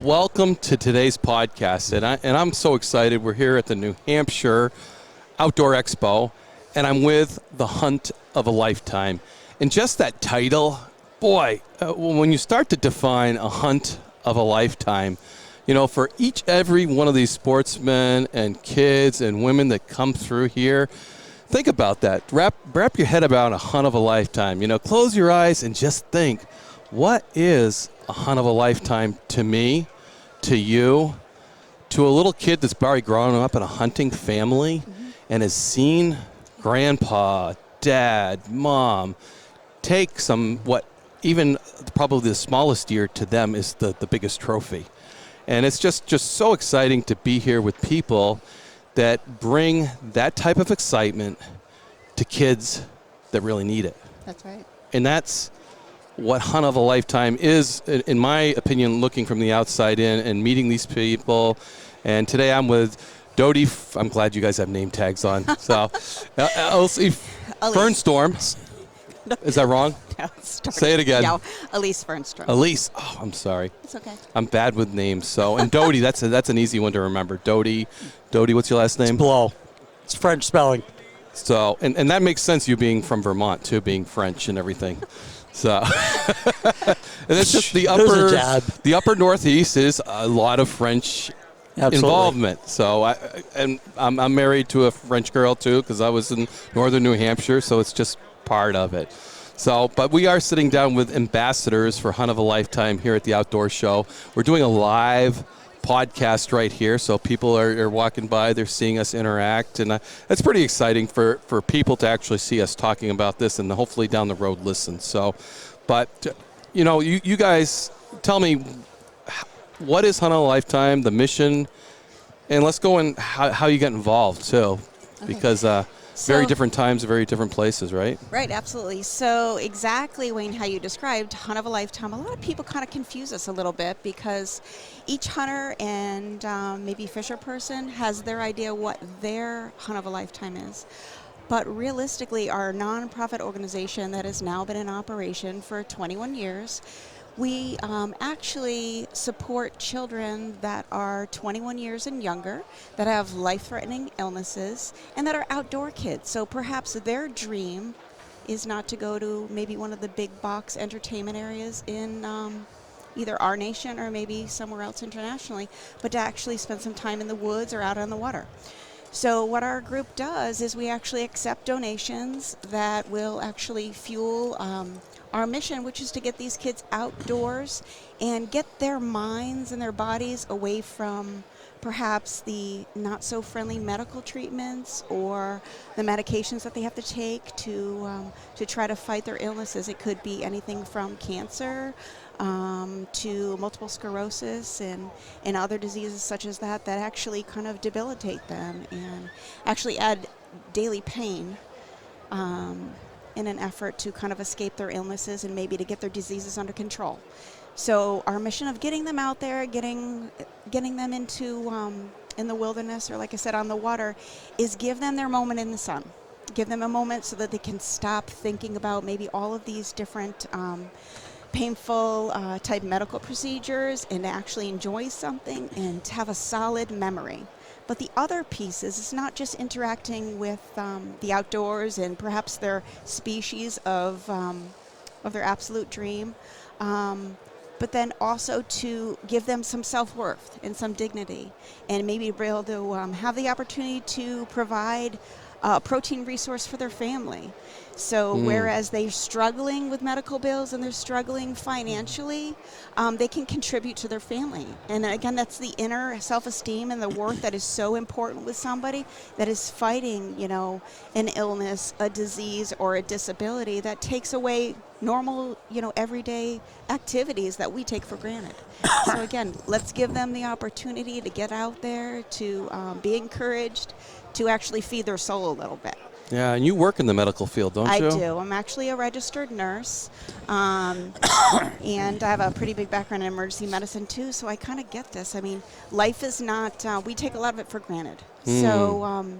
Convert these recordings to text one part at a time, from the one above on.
Welcome to today's podcast, and I'm so excited. We're here at the New Hampshire Outdoor Expo, and I'm with the Hunt of a Lifetime. And just that title, boy, when you start to define a hunt of a lifetime, you know, for every one of these sportsmen and kids and women that come through here, think about that. Wrap your head around a hunt of a lifetime. You know, close your eyes and just think, what is a hunt of a lifetime to me, to you, to a little kid that's probably grown up in a hunting family and has seen grandpa, dad, mom take even probably the smallest deer to them is the biggest trophy. And it's just so exciting to be here with people that bring that type of excitement to kids that really need it. That's right. And that's what Hunt of a Lifetime is, in my opinion, looking from the outside in and meeting these people. And today I'm with Dodie. I'm glad you guys have name tags on. So, Elsie Fernstorm. Is that wrong? No, say it again. No, Elise Fernstorm. Elise. Oh, I'm sorry. It's okay. I'm bad with names. So, and Dodie, that's an easy one to remember. Dodie, what's your last name? It's Blow. It's French spelling. So, and that makes sense, you being from Vermont, too, being French and everything. So, and it's just the upper Northeast is a lot of French involvement. So, I'm married to a French girl too, because I was in northern New Hampshire. So it's just part of it. So, but we are sitting down with ambassadors for Hunt of a Lifetime here at the Outdoor Show. We're doing a live podcast right here, so people are walking by, they're seeing us interact, and it's pretty exciting for people to actually see us talking about this and hopefully down the road listen. So, but you know, you guys tell me, what is Hunt of a Lifetime, the mission, and let's go in how you got involved too, because very different times, very different places, right? Right, absolutely. So exactly, Wayne, how you described Hunt of a Lifetime, a lot of people kind of confuse us a little bit because each hunter and maybe fisher person has their idea what their Hunt of a Lifetime is. But realistically, our nonprofit organization that has now been in operation for 21 years, we actually support children that are 21 years and younger, that have life-threatening illnesses, and that are outdoor kids. So perhaps their dream is not to go to maybe one of the big box entertainment areas in either our nation or maybe somewhere else internationally, but to actually spend some time in the woods or out on the water. So what our group does is we actually accept donations that will actually fuel our mission, which is to get these kids outdoors and get their minds and their bodies away from perhaps the not so friendly medical treatments or the medications that they have to take to try to fight their illnesses. It could be anything from cancer to multiple sclerosis and other diseases such as that actually kind of debilitate them and actually add daily pain in an effort to kind of escape their illnesses and maybe to get their diseases under control. So our mission of getting them out there, getting them into in the wilderness, or like I said, on the water, is give them their moment in the sun. Give them a moment so that they can stop thinking about maybe all of these different painful type medical procedures and actually enjoy something and to have a solid memory. But the other piece is not just interacting with the outdoors and perhaps their species of their absolute dream, but then also to give them some self-worth and some dignity, and maybe be able to have the opportunity to provide a protein resource for their family. So whereas they're struggling with medical bills and they're struggling financially, they can contribute to their family. And again, that's the inner self-esteem and the worth that is so important with somebody that is fighting, you know, an illness, a disease, or a disability that takes away normal, you know, everyday activities that we take for granted. So again, let's give them the opportunity to get out there, to be encouraged, to actually feed their soul a little bit. Yeah, and you work in the medical field, don't you? I do. I'm actually a registered nurse, and I have a pretty big background in emergency medicine too, so I kind of get this. I mean, life is not, we take a lot of it for granted. So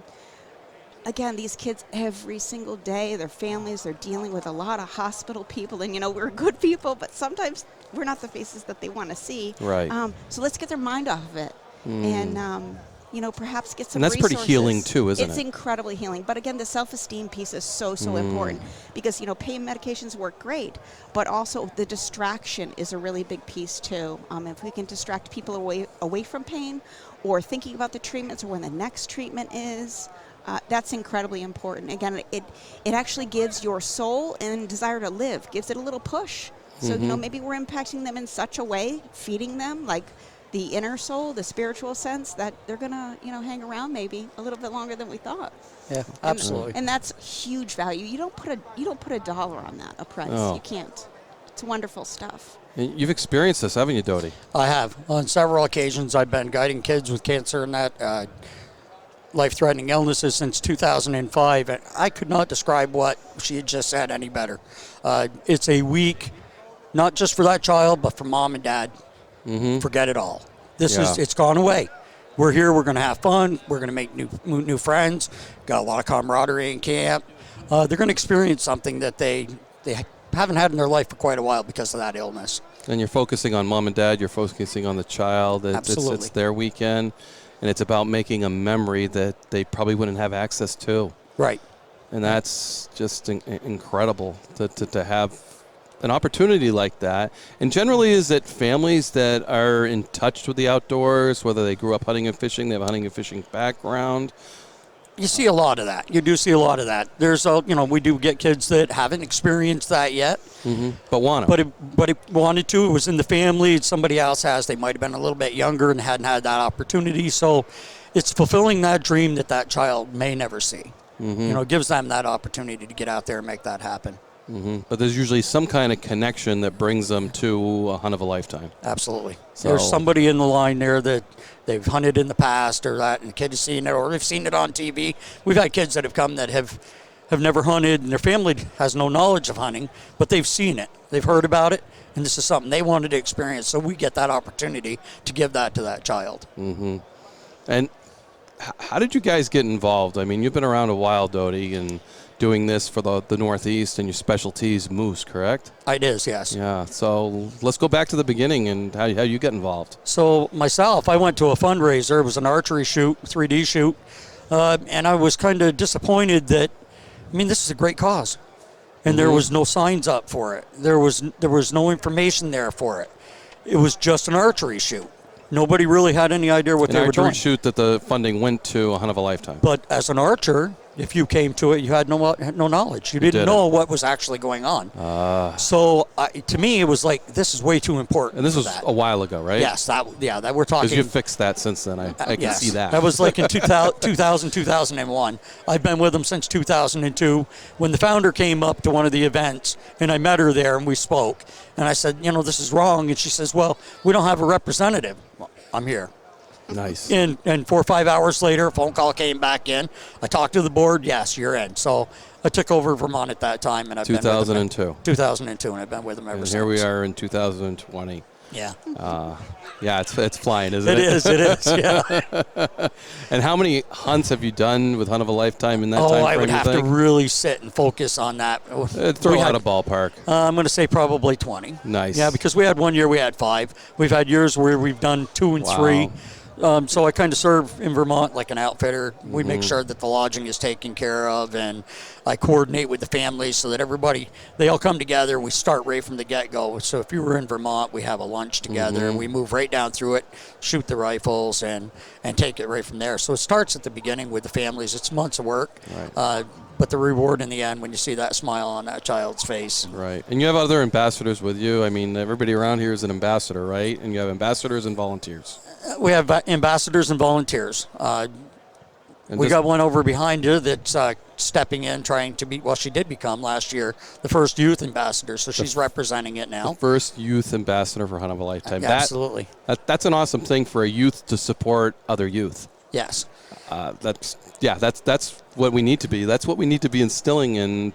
again, these kids every single day, their families, they're dealing with a lot of hospital people, and we're good people, but sometimes we're not the faces that they want to see. Right. So let's get their mind off of it, and perhaps get some. And that's resources. pretty healing too, isn't It's it? incredibly healing. But again, the self-esteem piece is so important, because pain medications work great, but also the distraction is a really big piece too. If we can distract people away from pain, or thinking about the treatments or when the next treatment is. That's incredibly important. Again, it actually gives your soul and desire to live, gives it a little push. So, maybe we're impacting them in such a way, feeding them like the inner soul, the spiritual sense, that they're going to, hang around maybe a little bit longer than we thought. Yeah, absolutely. And that's huge value. You don't put a dollar on that, a price. Oh. You can't. It's wonderful stuff. And you've experienced this, haven't you, Dodie? I have. On several occasions, I've been guiding kids with cancer and that life-threatening illnesses since 2005, and I could not describe what she had just said any better. It's a week, not just for that child, but for mom and dad. Forget it all. It's gone away. We're here. We're going to have fun. We're going to make new friends. Got a lot of camaraderie in camp. They're going to experience something that they haven't had in their life for quite a while because of that illness. And you're focusing on mom and dad. You're focusing on the child. Absolutely. It's their weekend, and it's about making a memory that they probably wouldn't have access to. Right. And that's just incredible to have an opportunity like that. And generally, is it families that are in touch with the outdoors, whether they grew up hunting and fishing, they have a hunting and fishing background? You see a lot of that. You do see a lot of that. There's we do get kids that haven't experienced that yet. But want to. But it wanted to. It was in the family. Somebody else has. They might have been a little bit younger and hadn't had that opportunity. So it's fulfilling that dream that child may never see. It gives them that opportunity to get out there and make that happen. But there's usually some kind of connection that brings them to a hunt of a lifetime. Absolutely. So, there's somebody in the line there that they've hunted in the past, or that, and the kid has seen it, or they've seen it on TV. We've had kids that have come that have never hunted, and their family has no knowledge of hunting, but they've seen it. They've heard about it, and this is something they wanted to experience. So we get that opportunity to give that to that child. And how did you guys get involved? I mean, you've been around a while, Dodie, and doing this for the Northeast, and your specialties moose, correct? It is, yes. Yeah, so let's go back to the beginning and how you get involved. So myself, I went to a fundraiser. It was an archery shoot, 3D shoot, and I was kind of disappointed that, this is a great cause, and there was no signs up for it. There was no information there for it. It was just an archery shoot. Nobody really had any idea what they were doing. An archery shoot that the funding went to a hunt of a lifetime. But as an archer, if you came to it, you had no knowledge. You didn't know what was actually going on. So to me, it was like, this is way too important. And this was a while ago, right? Yes, that we're talking. Because you've fixed that since then. I can see that. That was like in 2000, 2001. I've been with them since 2002. When the founder came up to one of the events, and I met her there, and we spoke. And I said, this is wrong. And she says, well, we don't have a representative. Well, I'm here. Nice. And 4 or 5 hours later, a phone call came back in. I talked to the board. Yes, you're in. So I took over Vermont at that time, and I've 2002. been with them. 2002, and I've been with them ever since. Here we are in 2020. Yeah. Yeah, it's flying, isn't it? It is, yeah. And how many hunts have you done with Hunt of a Lifetime in that time frame? I would have to really sit and focus on that. Throw out a ballpark. I'm going to say probably 20. Nice. Yeah, because we had one year we had 5. We've had years where we've done 2 and 3. So I kind of serve in Vermont like an outfitter. We make sure that the lodging is taken care of, and I coordinate with the families so that they all come together. We start right from the get-go. So if you were in Vermont, we have a lunch together, and we move right down through it, shoot the rifles, and take it right from there. So it starts at the beginning with the families. It's months of work. Right. But the reward in the end when you see that smile on that child's face. Right. And you have other ambassadors with you. I mean, everybody around here is an ambassador, right? And you have ambassadors and volunteers. We have ambassadors and volunteers. We got one over behind you that's stepping in, trying to be, she did become last year the first youth ambassador, so she's representing it now. The first youth ambassador for Hunt of a Lifetime. Absolutely. That's an awesome thing for a youth to support other youth. Yes. That's what we need to be. That's what we need to be instilling in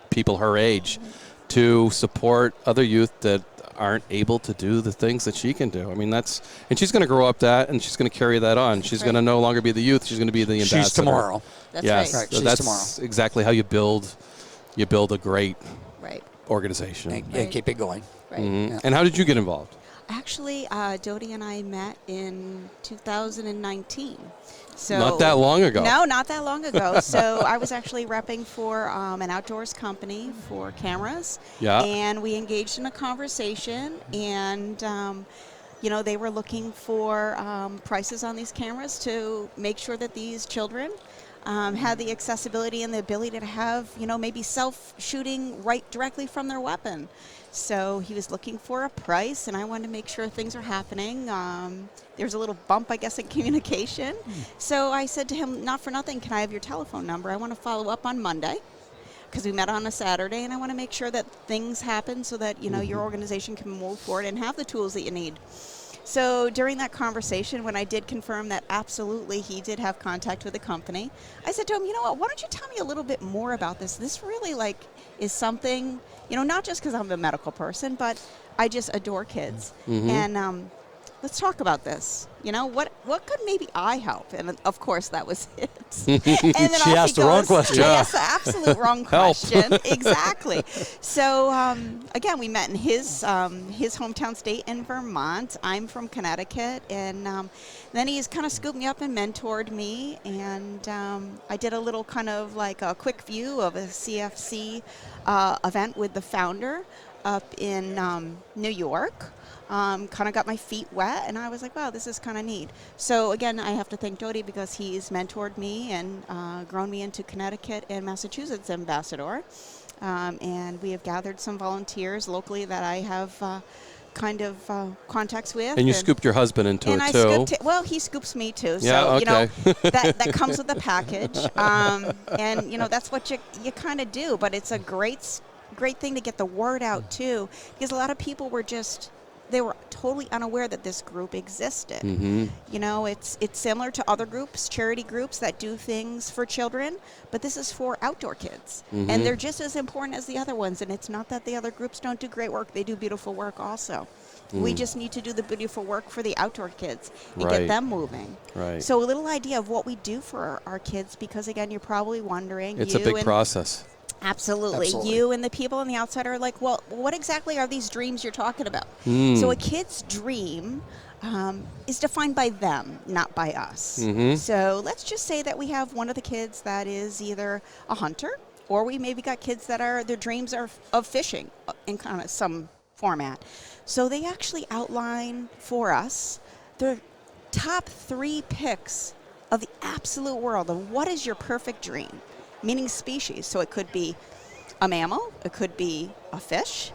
people her age, to support other youth that aren't able to do the things that she can do. I mean, and she's going to grow up that, and she's going to carry that on. She's going to no longer be the youth. She's going to be the ambassador. She's tomorrow. That's yes, right. She's that's tomorrow. exactly how you build a great Right. organization. And keep it going. Right. Mm-hmm. And how did you get involved? Actually, Dodie and I met in 2019. So Not that long ago. No, not that long ago. So I was actually repping for an outdoors company for cameras. Yeah. And we engaged in a conversation, and they were looking for prices on these cameras to make sure that these children had the accessibility and the ability to have, maybe self-shooting right directly from their weapon. So he was looking for a price, and I wanted to make sure things are happening. There's a little bump, I guess, in communication. So I said to him, not for nothing, can I have your telephone number? I want to follow up on Monday, because we met on a Saturday, and I want to make sure that things happen so that, your organization can move forward and have the tools that you need. So during that conversation, when I did confirm that absolutely he did have contact with the company, I said to him, you know what, why don't you tell me a little bit more about this? This really is something, not just because I'm a medical person, but I just adore kids. Mm-hmm. And let's talk about this. What could maybe I help? And of course that was it. And then She asked the wrong question. I asked the absolute wrong question. Exactly. So again, we met in his hometown state in Vermont. I'm from Connecticut, and then he's kind of scooped me up and mentored me. And I did a little kind of like a quick view of a CFC event with the founder up in New York. Kind of got my feet wet, and I was like, wow, this is kind of neat. So again, I have to thank Dodie, because he's mentored me and grown me into Connecticut and Massachusetts ambassador. And we have gathered some volunteers locally that I have contacts with. And you scooped your husband into it, too. Well, he scoops me, too. Yeah, so, okay. That comes with the package. And, that's what you kind of do. But it's a great thing to get the word out, too, because a lot of people they were totally unaware that this group existed. Mm-hmm. It's similar to other groups, charity groups that do things for children, but this is for outdoor kids. Mm-hmm. And they're just as important as the other ones. And it's not that the other groups don't do great work. They do beautiful work also. We just need to do the beautiful work for the outdoor kids and Right. get them moving. Right. So a little idea of what we do for our kids, because, again, you're probably wondering. It's a big process. Absolutely. Absolutely. You and the people on the outside are like, well, what exactly are these dreams you're talking about? So a kid's dream is defined by them, not by us. Mm-hmm. So let's just say that we have one of the kids that is either a hunter, or we maybe got kids that their dreams are of fishing in kind of some format. So they actually outline for us their top 3 picks of the absolute world of what is your perfect dream. Meaning species. So it could be a mammal, it could be a fish.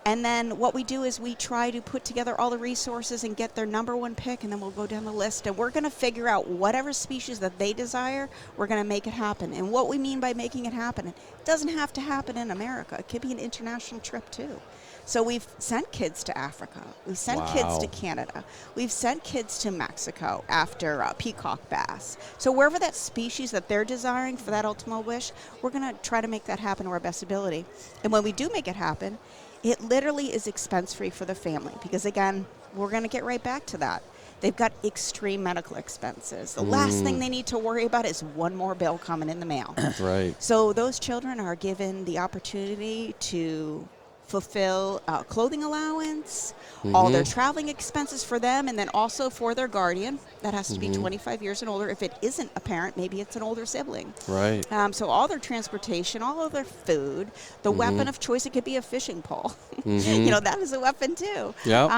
And then what we do is we try to put together all the resources and get their number 1 pick, and then we'll go down the list, and we're going to figure out whatever species that they desire, we're going to make it happen. And what we mean by making it happen, it doesn't have to happen in America. It could be an international trip too. So we've sent kids to Africa. We've sent kids to Canada. We've sent kids to Mexico after peacock bass. So wherever that species that they're desiring for that ultimate wish, we're going to try to make that happen to our best ability. And when we do make it happen, it literally is expense-free for the family, because, again, we're going to get right back to that. They've got extreme medical expenses. The last thing they need to worry about is one more bill coming in the mail. Right. So those children are given the opportunity to fulfill clothing allowance, all their traveling expenses for them, and then also for their guardian. That has to be 25 years and older. If it isn't a parent, maybe it's an older sibling. Right. So all their transportation, all of their food, the weapon of choice, it could be a fishing pole. That is a weapon too. Yep.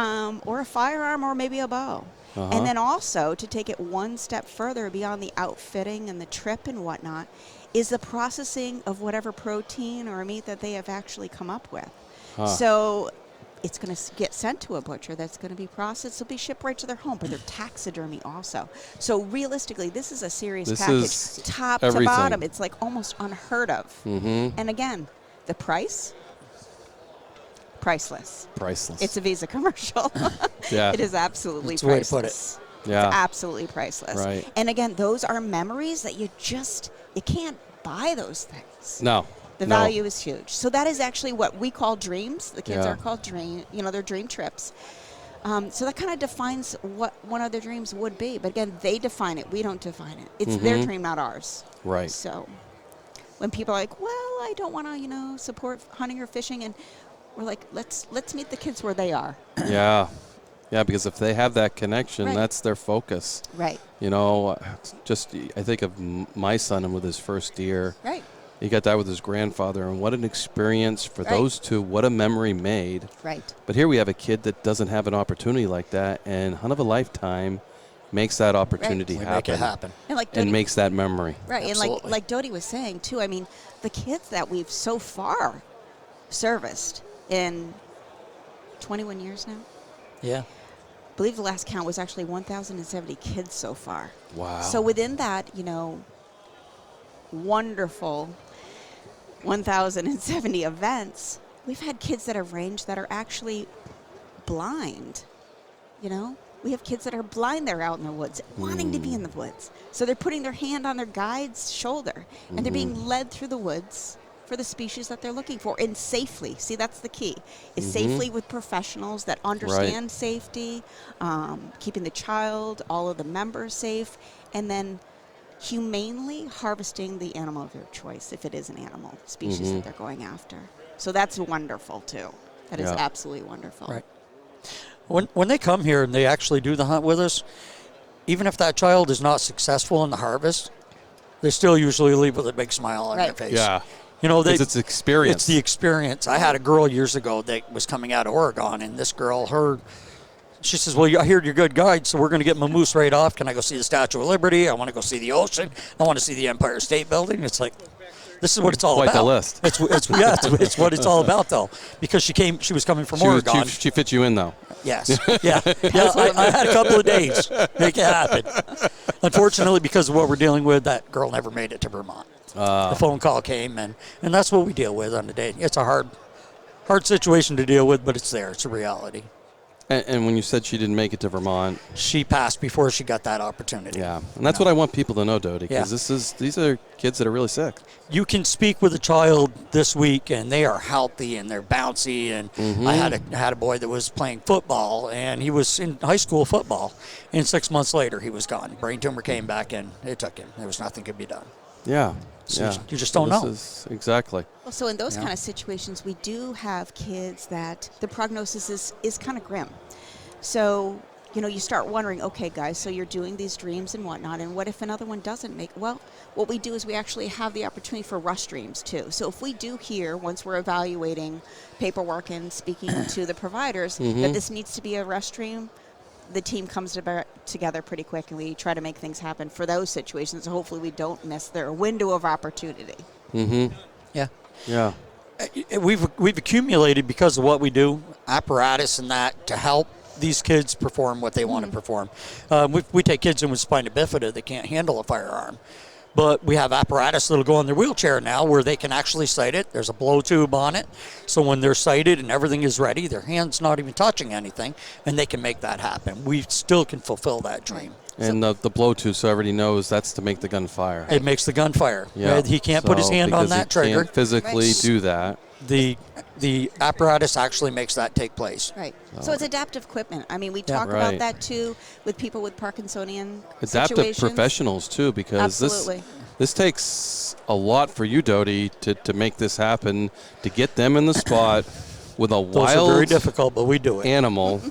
Or a firearm, or maybe a bow. And then also, to take it one step further beyond the outfitting and the trip and whatnot, is the processing of whatever protein or meat that they have actually come up with. So it's going to get sent to a butcher that's going to be processed. It'll be shipped right to their home, but they're taxidermy also. So realistically, this is a serious package. Top to bottom, it's like almost unheard of. And again, the price, priceless. Priceless. It's a Visa commercial. Yeah. It is absolutely That's the way to priceless. put it. Yeah. It's absolutely priceless. Right. And again, those are memories that you can't buy those things. No. The No. value is huge. So that is actually what we call dreams. The kids Yeah. are called dream, they're dream trips. So that kind of defines what one of their dreams would be. But again, they define it. We don't define it. It's their dream, not ours. Right. So when people are like, well, I don't want to, support hunting or fishing, and we're like, let's meet the kids where they are. Yeah. Yeah, because if they have that connection, Right. that's their focus. Right. I think of my son and with his first deer. Right. He got that with his grandfather, and what an experience for Right. those two. What a memory made. Right. But here we have a kid that doesn't have an opportunity like that, and Hunt of a Lifetime makes that opportunity We happen. make it happen. And like And Dodie, makes that memory. right. Absolutely. And like Dodie was saying too. I mean, the kids that we've so far serviced in 21 years now. Yeah. I believe the last count was actually 1,070 kids so far. Wow. So within that, wonderful 1,070 events, we've had kids that have ranged that are actually blind. We have kids that are blind that are out in the woods, wanting to be in the woods. So they're putting their hand on their guide's shoulder, and they're being led through the woods for the species that they're looking for, and safely. See, that's the key. Is safely with professionals that understand safety, keeping the child, all of the members safe, and then humanely harvesting the animal of their choice, if it is an animal species that they're going after. So that's wonderful, too. That is Yeah. absolutely wonderful. Right. When they come here and they actually do the hunt with us, even if that child is not successful in the harvest, they still usually leave with a big smile on their Right. face. Yeah. Because it's experience. It's the experience. I had a girl years ago that was coming out of Oregon, and this girl, she says, well, I heard you're a good guide, so we're going to get my moose right off. Can I go see the Statue of Liberty? I want to go see the ocean. I want to see the Empire State Building. It's like, this is what it's all Quite about. the list. It's what it's all about, though, because she was coming from Oregon. She fit you in, though. Yes. Yeah. I had a couple of days. Make it happen. Unfortunately, because of what we're dealing with, that girl never made it to Vermont. The phone call came, and that's what we deal with on the day. It's a hard situation to deal with, but it's there. It's a reality. And when you said she didn't make it to Vermont, She passed before she got that opportunity. yeah, and that's what I want people to know, Dodie, Yeah. because these are kids that are really sick. You can speak with a child this week, and they are healthy and they're bouncy. And I had a boy that was playing football, and he was in high school football, and 6 months later he was gone. Brain tumor came back, and it took him. There was nothing could be done. Yeah. So yeah. you just don't This know. is- exactly. Well, so in those kind of situations, we do have kids that the prognosis is kind of grim. So, you start wondering, okay, guys, so you're doing these dreams and whatnot, and what if another one doesn't make? Well, what we do is we actually have the opportunity for rush dreams, too. So if we do hear, once we're evaluating paperwork and speaking to the providers, that this needs to be a rush dream, the team comes together pretty quick, and we try to make things happen for those situations. So hopefully we don't miss their window of opportunity. Yeah. Yeah. We've accumulated, because of what we do, apparatus and that to help these kids perform what they want to perform. We take kids in with spina bifida that can't handle a firearm, but we have apparatus that'll go on their wheelchair now where they can actually sight it. There's a blow tube on it, so when they're sighted and everything is ready, their hand's not even touching anything, and they can make that happen. We still can fulfill that dream. And the blow tube, so everybody knows that's to make the gun fire. It makes the gun fire. Yeah. He can't put his So, hand on because he that trigger. can't physically Right. do that. The apparatus actually makes that take place. Right. So it's adaptive equipment. I mean, we Yeah. talk Right. about that too with people with Parkinsonian Adaptive situations. professionals, too, because Absolutely. this takes a lot for you, Dodie, to make this happen, to get them in the spot with a Those are very wild difficult, but we do it. animal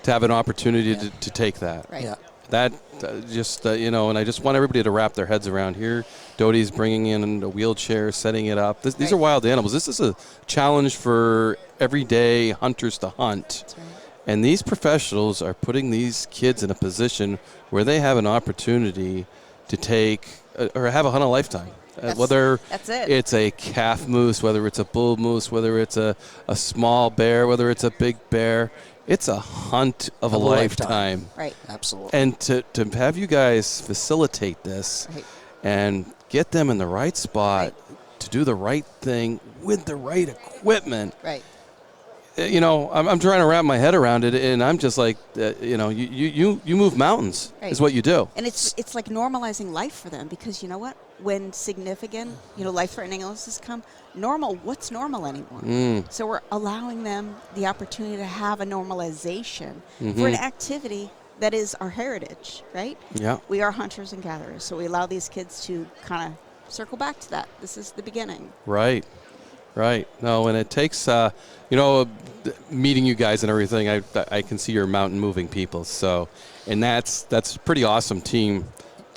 to have an opportunity to take that. Right. Yeah. That and I just want everybody to wrap their heads around here. Dodie's bringing in a wheelchair, setting it up. These Right. are wild animals. This is a challenge for everyday hunters to hunt. That's right. And these professionals are putting these kids in a position where they have an opportunity to take or have a hunt a lifetime. Whether that's it. it's a calf moose, whether it's a bull moose, whether it's a small bear, whether it's a big bear, it's a hunt of a lifetime. Right. Absolutely. And to have you guys facilitate this Right. and get them in the right spot to do the right thing with the right equipment. Right. I'm trying to wrap my head around it, and I'm just like, you move mountains Right. is what you do. And it's like normalizing life for them, because you know what? when significant, life-threatening illnesses come, what's normal anymore? So we're allowing them the opportunity to have a normalization for an activity that is our heritage, right? Yeah. We are hunters and gatherers, so we allow these kids to kind of circle back to that. This is the beginning. Right. No, and it takes, meeting you guys and everything, I can see you're mountain moving people. So, and that's a pretty awesome team.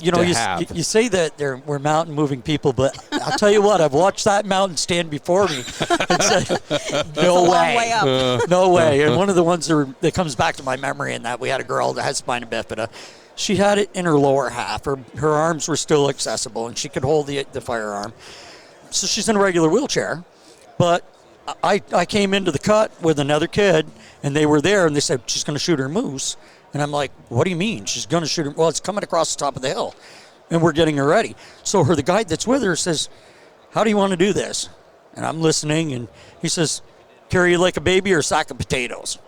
You say that we're mountain moving people, but I'll tell you what, I've watched that mountain stand before me and said, no way. Way up. No way. And one of the ones that comes back to my memory in that, we had a girl that had spina bifida. She had it in her lower half. Her arms were still accessible, and she could hold the firearm. So she's in a regular wheelchair. But I came into the cut with another kid, and they were there, and they said, she's going to shoot her moose. And I'm like, what do you mean? She's going to shoot her? Well, it's coming across the top of the hill, and we're getting her ready. So the guide that's with her says, how do you want to do this? And I'm listening, and he says, carry you like a baby or a sack of potatoes?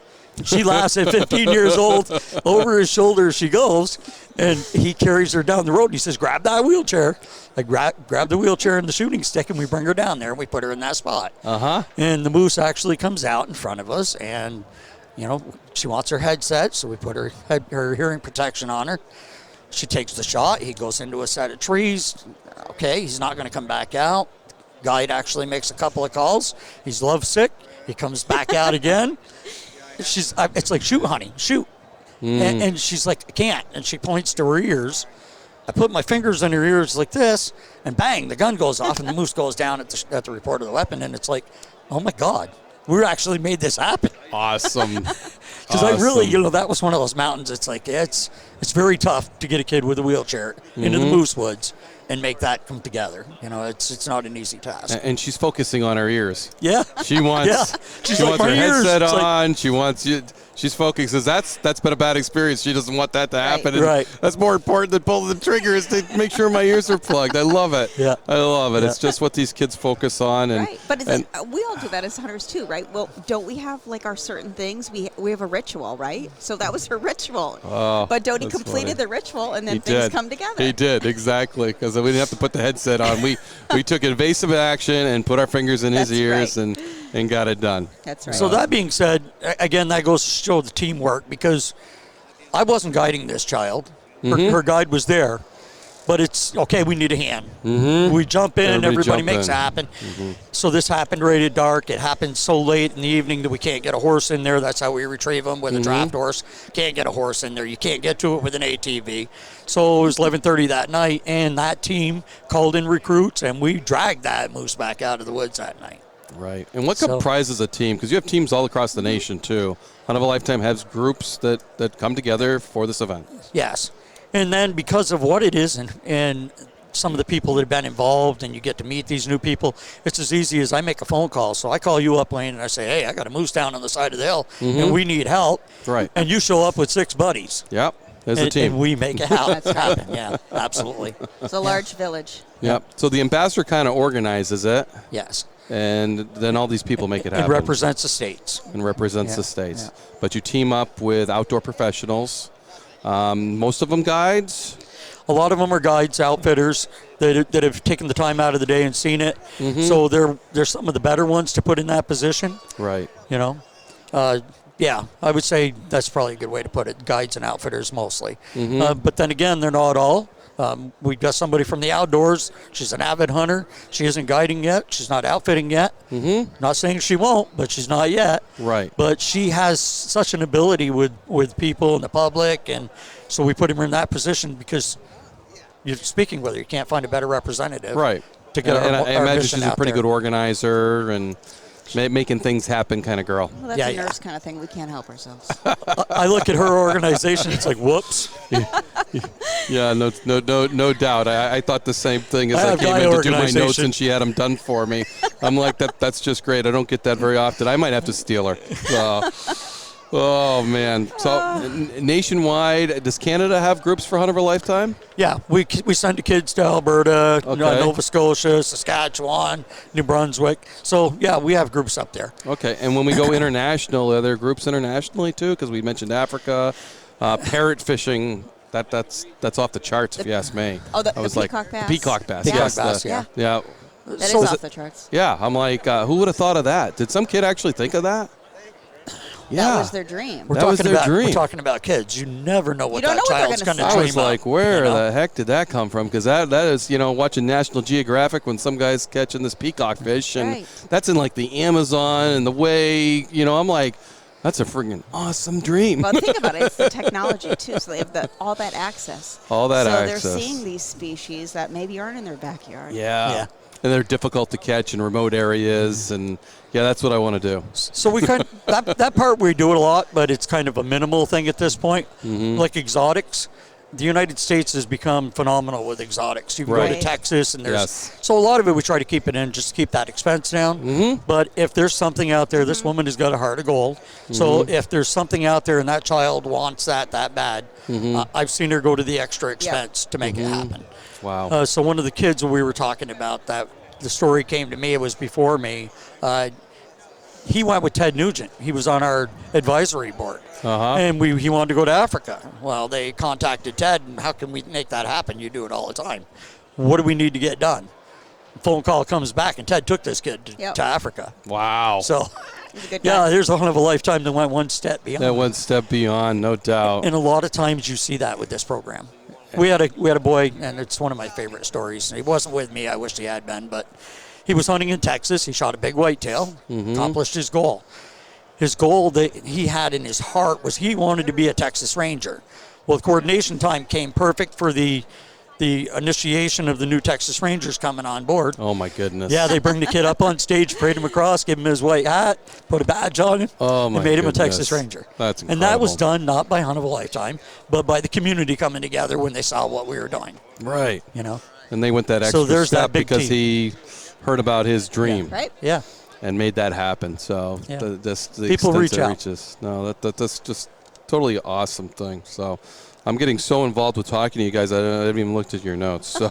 She laughs at 15 years old. Over his shoulder she goes, and he carries her down the road. And he says, grab that wheelchair. I grab the wheelchair and the shooting stick, and we bring her down there, and we put her in that spot. And the moose actually comes out in front of us, and, she wants her headset, so we put her hearing protection on her. She takes the shot. He goes into a set of trees. Okay, he's not going to come back out. Guide actually makes a couple of calls. He's lovesick. He comes back out again. It's like, shoot, honey, shoot. And she's like, I can't. And she points to her ears. I put my fingers in her ears like this, and bang, the gun goes off, and the moose goes down at the report of the weapon. And it's like, oh my God, we actually made this happen. Awesome. Because I really, that was one of those mountains. It's like, it's very tough to get a kid with a wheelchair into the moose woods and make that come together. It's not an easy task. And she's focusing on her ears. Yeah. She wants, She's she like, wants her my ears. headset It's on. She wants you. She's focused. Says that's been a bad experience. She doesn't want that to happen. Right. That's more important than pulling the trigger is to make sure my ears are plugged. I love it. Yeah. I love it. Yeah. It's just what these kids focus on. And, right. But we all do that as hunters too, right? Well, don't we have like our certain things? We have a ritual, right? So that was her ritual. Oh, but Dodie that's completed funny. the ritual, and then He things did. come together. He did, exactly, because we didn't have to put the headset on. We took evasive action and put our fingers in his That's ears right. and got it done. That's right. So that being said, again, that goes to show the teamwork, because I wasn't guiding this child. Her guide was there. But it's, okay, we need a hand. We jump in, everybody makes it happen. So this happened right at dark. It happened so late in the evening that we can't get a horse in there. That's how we retrieve them, with a draft horse. Can't get a horse in there. You can't get to it with an ATV. So it was 11:30 that night, and that team called in recruits, and we dragged that moose back out of the woods that night. Right. And what comprises a team? Because you have teams all across the nation, too. Hunt of a Lifetime has groups that come together for this event. Yes. And then because of what it is and some of the people that have been involved, and you get to meet these new people, it's as easy as I make a phone call. So I call you up, Wayne, and I say, hey, I got a moose down on the side of the hill, and we need help. Right. And you show up with 6 buddies. Yep. There's a team. And we make it happen. Yeah, absolutely. It's a large village. Yep. So the ambassador kind of organizes it. Yes. And then all these people make it happen. It represents the states. And represents the states. Yeah. But you team up with outdoor professionals. Most of them guides. A lot of them are guides, outfitters that have taken the time out of the day and seen it. So they're some of the better ones to put in that position. Right. Yeah, I would say that's probably a good way to put it. Guides and outfitters mostly. But then again, they're not all. We've got somebody from the outdoors. She's an avid hunter. She isn't guiding yet. She's not outfitting yet. Not saying she won't, but she's not yet. Right. But she has such an ability with people and the public, and so we put her in that position because you're speaking with her. You can't find a better representative. Right. To get and our I imagine mission she's a out pretty there. good organizer and making things happen kind of girl. Well, that's Yeah, a yeah. nurse kind of thing. We can't help ourselves. I look at her organization. It's like, whoops. Yeah, no doubt. I thought the same thing as I I have came guy in to do my notes organization. and she had them done for me. I'm like, that's just great. I don't get that very often. I might have to steal her. Oh, man. So nationwide, does Canada have groups for Hunt of a Lifetime? Yeah, we send the kids to Alberta, Okay. Nova Scotia, Saskatchewan, New Brunswick. So, yeah, we have groups up there. Okay, and when we go international, are there groups internationally too? Because we mentioned Africa, parrot fishing. that's off the charts, if you ask me. Oh, the was peacock bass? The peacock bass, Peacock yes. bass, yeah. Yeah. That is So- off the charts. Yeah, I'm like, who would have thought of that? Did some kid actually think of that? Yeah. That was their dream. We're That was talking their about dream. we're talking about kids. You never know what You don't that know what they're child's gonna going to say. I dream was like, of, where you know? the heck did that come from? Because that is, watching National Geographic when some guy's catching this peacock fish, and Right. that's in like the Amazon and the way, I'm like, that's a friggin' awesome dream. Well, think about it. It's the technology, too. So they have all that access. All that so access. they're seeing these species that maybe aren't in their backyard. Yeah. And they're difficult to catch in remote areas, and that's what I want to do. So we kind of, that part we do it a lot, but it's kind of a minimal thing at this point. Mm-hmm. Like exotics, the United States has become phenomenal with exotics. You can go to Right. Texas, and there's Yes. so a lot of it we try to keep it in just to keep that expense down. Mm-hmm. But if there's something out there, this woman has got a heart of gold. So Mm-hmm. if there's something out there and that child wants that bad, Mm-hmm. I've seen her go to the extra expense to make it happen. Wow. So one of the kids we were talking about, that the story came to me, it was before me. He went with Ted Nugent. He was on our advisory board. Uh-huh. And he wanted to go to Africa. Well, they contacted Ted, and how can we make that happen? You do it all the time. What do we need to get done? Phone call comes back, and Ted took this kid to Africa. Wow. So, He's a good guy. yeah, there's one of a lifetime that went one step beyond. That one step beyond, no doubt. And a lot of times you see that with this program. We had a boy, and it's one of my favorite stories. He wasn't with me. I wish he had been, but he was hunting in Texas. He shot a big whitetail, accomplished his goal. His goal that he had in his heart was he wanted to be a Texas Ranger. Well, the coordination time came perfect for the initiation of the new Texas Rangers coming on board. Oh, my goodness. Yeah, they bring the kid up on stage, parade him across, give him his white hat, put a badge on him, Oh, my and made him a goodness. Texas Ranger. That's And that was incredible. done not by Hunt of a Lifetime, but by the community coming together when they saw what we were doing. Right. You know? And they went that extra there's that step big because team. he heard about his dream Right? Yeah. and made that happen. So Yeah. the People extent reach it out. reaches. No, that's just totally awesome thing. So I'm getting so involved with talking to you guys, I haven't even looked at your notes. So.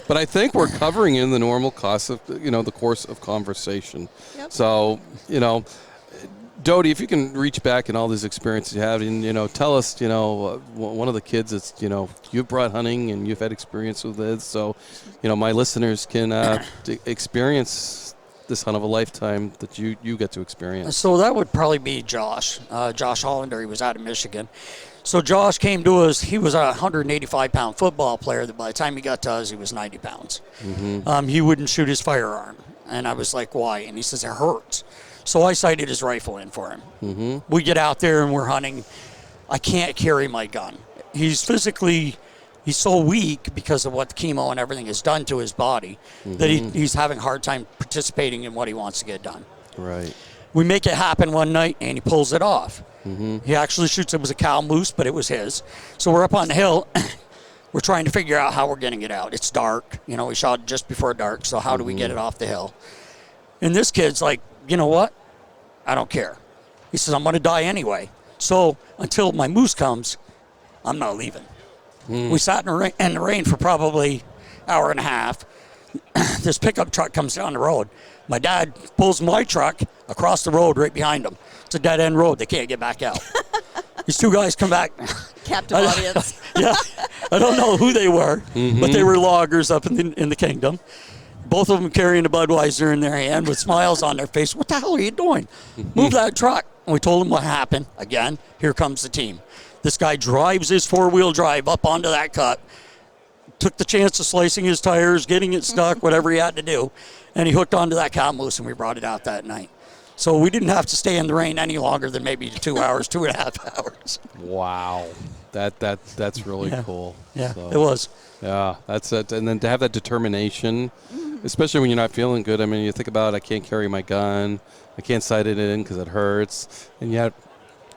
But I think we're covering in the normal course of the course of conversation. Yep. So Dodie, if you can reach back in all these experiences you have, and tell us, one of the kids that's you've brought hunting and you've had experience with it, so my listeners can experience this hunt of a lifetime that you get to experience. So that would probably be Josh. Josh Hollander, he was out of Michigan. So Josh came to us. He was a 185-pound football player that by the time he got to us, he was 90 pounds. Mm-hmm. He wouldn't shoot his firearm. And I was like, why? And he says, it hurts. So I sighted his rifle in for him. Mm-hmm. We get out there and we're hunting. I can't carry my gun. He's so weak because of what the chemo and everything has done to his body that he's having a hard time participating in what he wants to get done. Right. We make it happen one night, and he pulls it off. Mm-hmm. He actually shoots. It was a cow moose, but it was his. So we're up on the hill. We're trying to figure out how we're getting it out. It's dark. We shot it just before dark, so how do we get it off the hill? And this kid's like, you know what? I don't care. He says, I'm going to die anyway. So until my moose comes, I'm not leaving. We sat in the rain for probably an hour and a half. This pickup truck comes down the road. My dad pulls my truck across the road right behind him. It's a dead-end road. They can't get back out. These two guys come back. Captive audience. Yeah, I don't know who they were, but they were loggers up in the kingdom. Both of them carrying a Budweiser in their hand with smiles on their face. What the hell are you doing? Move that truck. And we told them what happened. Again, here comes the team. This guy drives his four-wheel drive up onto that cut, took the chance of slicing his tires, getting it stuck, whatever he had to do, and he hooked onto that cow moose, and we brought it out that night. So we didn't have to stay in the rain any longer than maybe 2 hours, 2.5 hours. Wow. That's really cool. Yeah, So, it was. Yeah, that's it. And then to have that determination, especially when you're not feeling good. I mean, you think about, I can't carry my gun. I can't sight it in because it hurts. And yet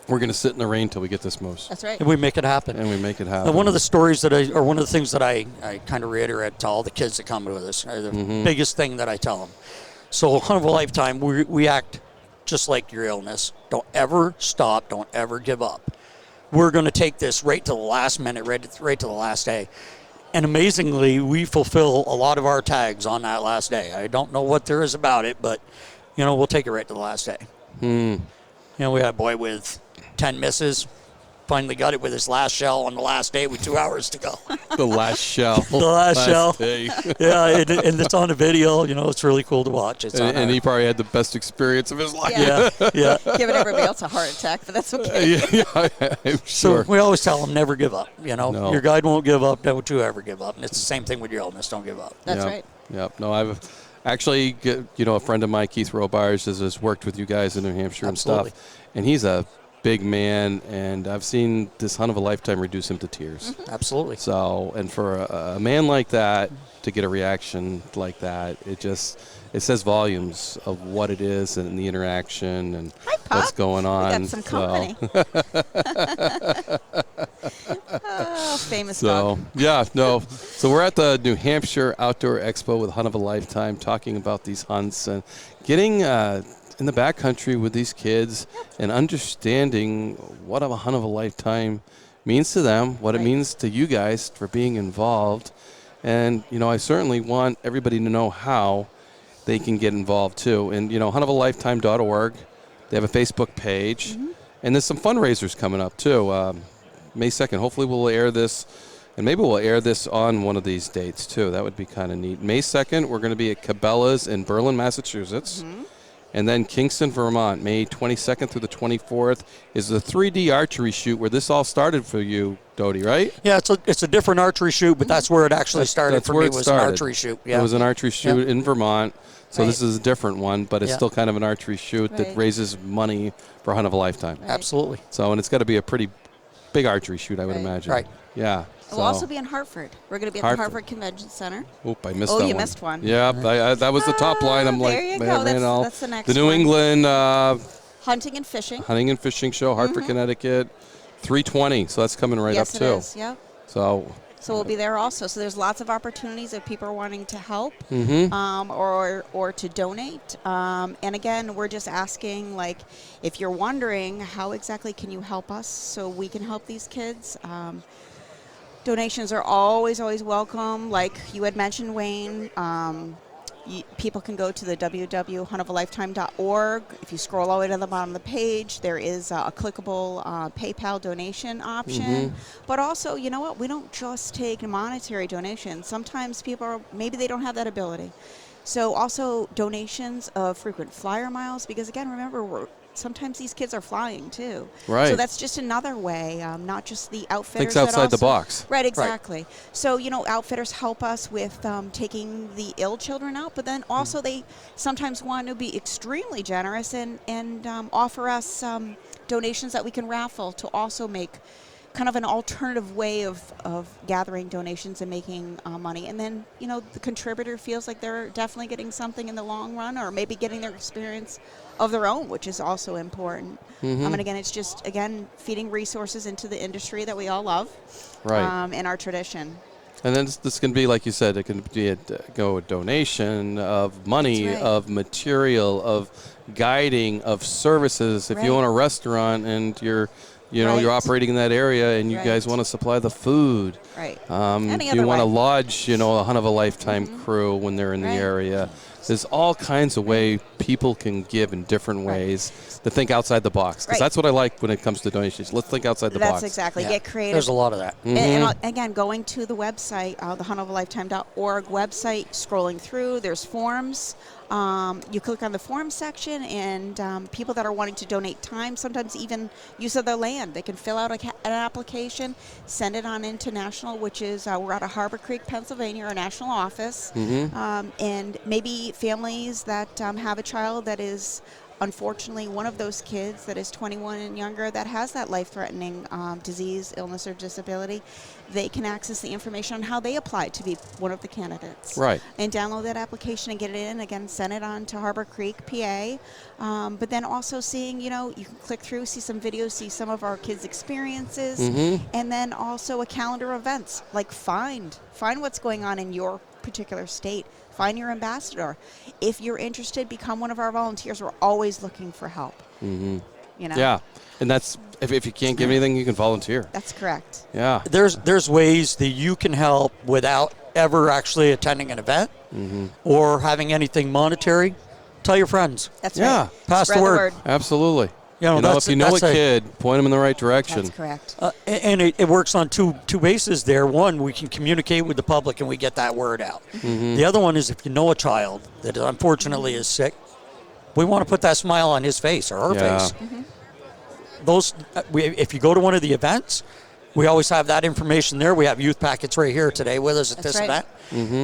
we're going to sit in the rain till we get this moose. That's right. And we make it happen. And we make it happen. And one of the stories one of the things that I kind of reiterate to all the kids that come with us, the biggest thing that I tell them. So, Hunt of a Lifetime, we act just like your illness. Don't ever stop. Don't ever give up. We're going to take this right to the last minute, right to the last day. And amazingly, we fulfill a lot of our tags on that last day. I don't know what there is about it, but, we'll take it right to the last day. We had a boy with 10 misses, finally got it with his last shell on the last day with 2 hours to go. The last shell. The last shell. day. Yeah, and it's on a video. It's really cool to watch. It's on And he probably had the best experience of his life. yeah. Giving everybody else a heart attack, but that's okay. I'm So sure. we always tell them never give up. No. Your guide won't give up. Don't you ever give up. And it's the same thing with your illness. Don't give up. That's Yep. right. Yep. No, I've actually, a friend of mine, Keith Robyers, has worked with you guys in New Hampshire Absolutely. and stuff. And he's a big man, and I've seen this hunt of a lifetime reduce him to tears. Absolutely. So, and for a man like that to get a reaction like that, it says volumes of what it is and the interaction and Hi, Pop. what's going on. We got some company. Oh, famous So, dog. yeah, no. So we're at the New Hampshire Outdoor Expo with Hunt of a Lifetime, talking about these hunts and getting in the backcountry with these kids and understanding what a hunt of a lifetime means to them, what it means to you guys for being involved. And, I certainly want everybody to know how they can get involved too. And, huntofaLifetime.org, they have a Facebook page. And there's some fundraisers coming up too. May 2nd. Hopefully we'll air this, and maybe we'll air this on one of these dates too. That would be kind of neat. May 2nd, we're going to be at Cabela's in Berlin, Massachusetts. And then Kingston, Vermont, May 22nd through the 24th, is the 3D archery shoot where this all started for you, Dodie, right? Yeah, it's a different archery shoot, but that's where it actually started That's for where me. it Was started. an archery shoot. Yeah. It was an archery shoot in Vermont. So Right. this is a different one, but it's Yeah. still kind of an archery shoot that Right. raises money for Hunt of a Lifetime. Absolutely. So, and it's got to be a pretty big archery shoot, I would Right. imagine. Right. Yeah. We'll also be in Hartford. We're going to be at the Hartford. Hartford Convention Center. Oop, I missed Oh, that you one. missed one. Yeah, that was the top line. I'm there like, you man, go. man, all- That's the next the New one. England Hunting and fishing. Hunting and Fishing Show, Hartford, Connecticut, 320. So that's coming right Yes, up it too. is. Yep. So So we'll be there also. So there's lots of opportunities if people are wanting to help or to donate. And again, we're just asking, if you're wondering how exactly can you help us so we can help these kids. Donations are always welcome. Like you had mentioned, Wayne, people can go to the www.huntofalifetime.org. If you scroll all the way to the bottom of the page, there is a clickable PayPal donation option. But also, you know what? We don't just take monetary donations. Sometimes people maybe they don't have that ability. So also donations of frequent flyer miles, because again, remember, sometimes these kids are flying too. Right. So that's just another way, not just the outfitters. Thinks outside the but also- box. Right, exactly. So, outfitters help us with taking the ill children out, but then also they sometimes want to be extremely generous and offer us donations that we can raffle to also make kind of an alternative way of gathering donations and making money. And then, the contributor feels like they're definitely getting something in the long run, or maybe getting their experience of their own, which is also important. And again, it's just, feeding resources into the industry that we all love, Right. in our tradition. And then this can be, like you said, it can be a donation of money, That's right. of material, of guiding, of services. If you Right. own a restaurant and you're Right. you're operating in that area and you Right. guys want to supply the food. Right. You other want to way. lodge, a Hunt of a Lifetime crew when they're in the Right. area. There's all kinds of way people can give in different ways to think outside the box. Because Right. that's what I like when it comes to donations. Let's think outside the That's box. exactly. Yeah. Get creative. There's a lot of that. And again, going to the website, the huntofaLifetime.org website, scrolling through, there's forms. You click on the form section, and people that are wanting to donate time, sometimes even use of their land, they can fill out an application, send it on into national, which is we're out of Harbor Creek, Pennsylvania, our national office. And maybe families that have a child that is unfortunately one of those kids that is 21 and younger that has that life-threatening disease, illness, or disability, they can access the information on how they apply to be one of the candidates. Right. And download that application and get it in. Again, send it on to Harbor Creek, PA. But then also seeing, you can click through, see some videos, see some of our kids' experiences, and then also a calendar of events. Like find what's going on in your particular state. Find your ambassador. If you're interested, become one of our volunteers. We're always looking for help. Yeah. And that's, if you can't give anything, you can volunteer. That's correct. Yeah. There's ways that you can help without ever actually attending an event or having anything monetary. Tell your friends. That's Yeah. right. Pass the Spread word. Absolutely. if you know a kid, point them in the right direction. That's correct. And it works on two bases there. One, we can communicate with the public and we get that word out. The other one is if you know a child that unfortunately is sick, we want to put that smile on his face or her face. If you go to one of the events, we always have that information there. We have youth packets right here today with us at this event.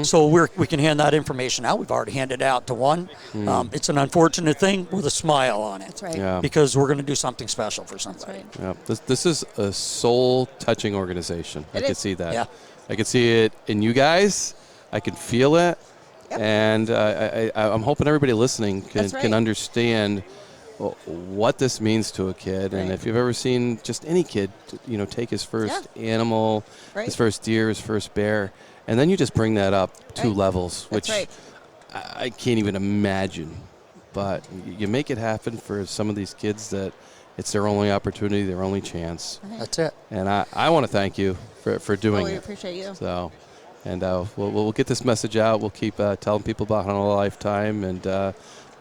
So we can hand that information out. We've already handed it out to one. It's an unfortunate thing with a smile on it. That's right. Yeah. Because we're going to do something special for somebody. That's right. Yeah. This is a soul-touching organization. I can see that. Yeah. I can see it in you guys. I can feel it. Yep. And I'm hoping everybody listening That's right. can understand what this means to a kid. And if you've ever seen just any kid, take his first animal, his first deer, his first bear, and then you just bring that up 2 levels, which I can't even imagine. But you make it happen for some of these kids that it's their only opportunity, their only chance. That's it. And I want to thank you for doing it. We appreciate you. So, and we'll get this message out. We'll keep telling people about Hunt of a Lifetime, and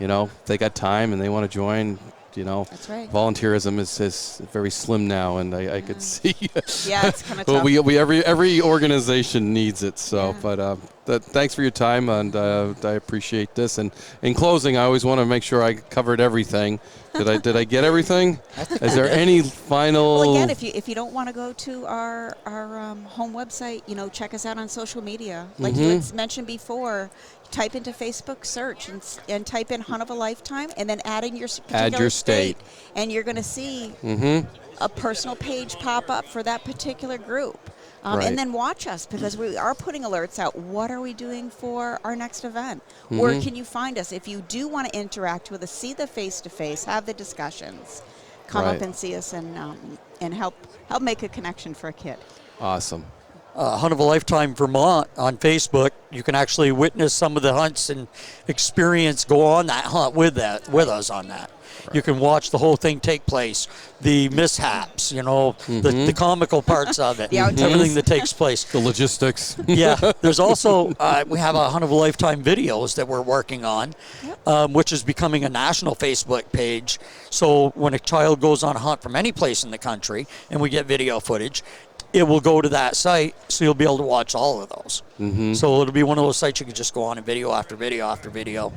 if they got time and they want to join, That's right. volunteerism is very slim now, and I could see. Yeah, it's kind of Well, tough. every organization needs it. So, but thanks for your time, and I appreciate this. And in closing, I always want to make sure I covered everything. Did I get everything? Is there any final? Well, again, if you don't want to go to our home website, check us out on social media. Like you had mentioned before, type into Facebook search and type in Hunt of a Lifetime, and then add in your particular state, and you're going to see a personal page pop up for that particular group. And then watch us, because we are putting alerts out. What are we doing for our next event? Where can you find us? If you do want to interact with us, see the face-to-face, have the discussions, come up and see us and help make a connection for a kid. Awesome. Hunt of a Lifetime Vermont on Facebook. You can actually witness some of the hunts and go on that hunt with us on that. You can watch the whole thing take place, the mishaps, the comical parts of it, everything that takes place. The logistics. Yeah. There's also, we have a Hunt of a Lifetime videos that we're working on, which is becoming a national Facebook page. So when a child goes on a hunt from any place in the country and we get video footage, it will go to that site, so you'll be able to watch all of those. So it'll be one of those sites you can just go on and video after video after video.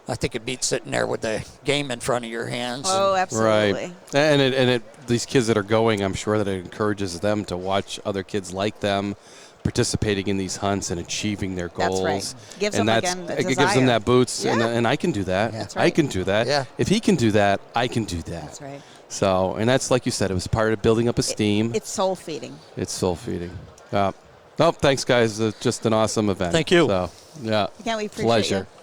I think it beats sitting there with the game in front of your hands. Oh, absolutely. Right. And these kids that are going, I'm sure that it encourages them to watch other kids like them participating in these hunts and achieving their goals. That's right. Gives and them, again, the it gives desire. them that boost, and I can do that. That's I can do that. Yeah. If he can do that, I can do that. That's right. So, and that's like you said, it was part of building up esteem. It's soul feeding. It's soul feeding. Thanks, guys. Just an awesome event. Thank you. So, yeah. Again, we appreciate Pleasure. you.